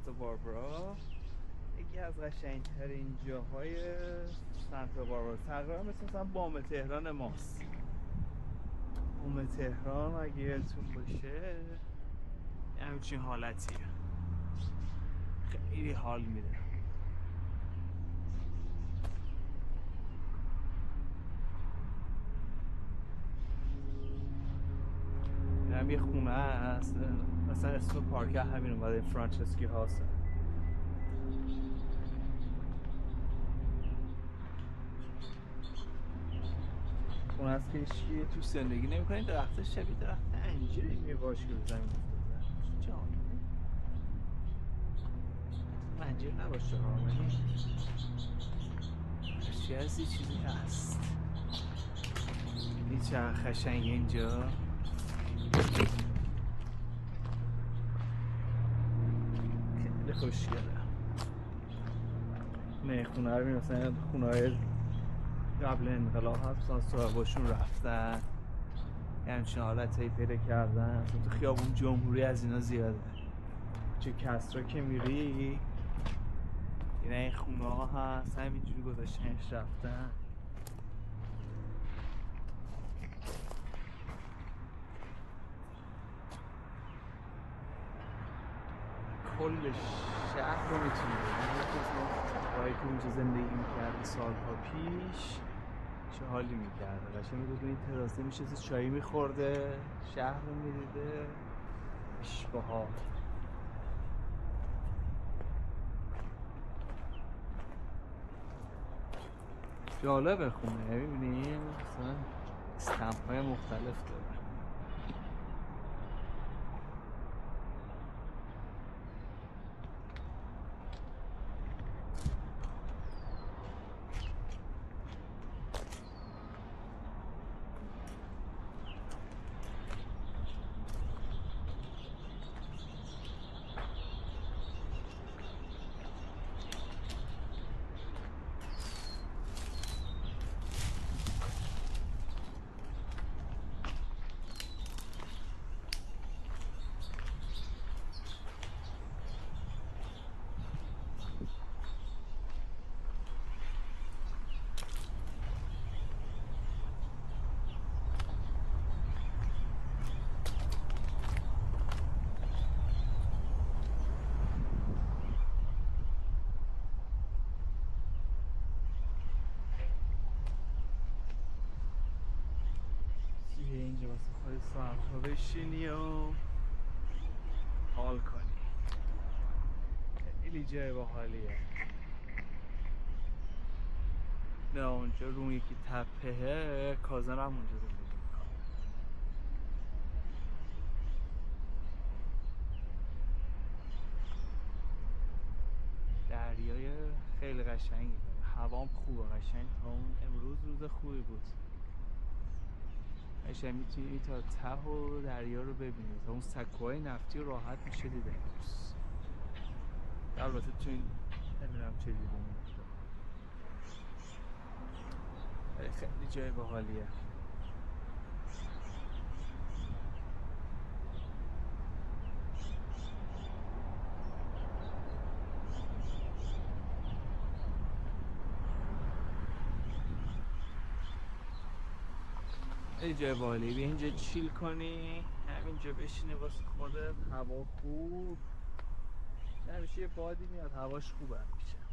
سانتا باربارا یکی از قشنگترین جاهای سانتا باربارا، تقریبا مثل بام تهران ماست. بام تهران اگه یادتون باشه همچین حالتیه، خیلی حال میده. هم یه خونه هست مثلا اسم پارک همین اومده فرانچسکی هاست. خونه هست که هیچکی تو زندگی نمی‌کنه. درختش شبیه درخت انجیره میباش که به زمین افتاده. جان انجیر نباشه ها، ولی هرچی هست یه چیزی هست. این چقدر خشنگه اینجا. خیلی خوشگله. نه خونه رو مثلا خونه های قبل انقلاب هست، مثلا صاحباشون رفتن یه همچین حالت پیدا کردن. تو خیابون جمهوری از اینا زیاده. چه کسرا که میری اینه این خونه ها هست همینجوری گذاشتنش رفتن. کل شهر رو میتونی ببینی. وای که اونجا زندگی میکرده سالها پیش چه حالی میکرده. قشنگ میگه این تراسه میشسته چایی میخورده، شهر رو میدیده، اشباها. جالبه خونه، میبینیم مثلا استمپ های مختلف داره. اینجا واسه خواهی ساعتها بشینی و حال کنی. خیلی جای باحالیه. نه اونجا رو یکی تپهه کازم هم اونجا زندگی میکنه. دریای خیلی قشنگی داره، هوام خوبه قشنگ. تا اون امروز روز خوبی بود، قشنگ میتونی تا ته و دریا رو ببینی. تا اون سکوهای نفتی راحت میشه دید امروز. البته تو این نمیدونم چه جوری میفته، ولی خیلی جای باحالیه. خیلی جای باحالیه. بیا اینجا چیل کنی، همینجا بشینی واسه خودت، هوا خوب. همیشه یه بادی میاد، هواش خوبه همیشه.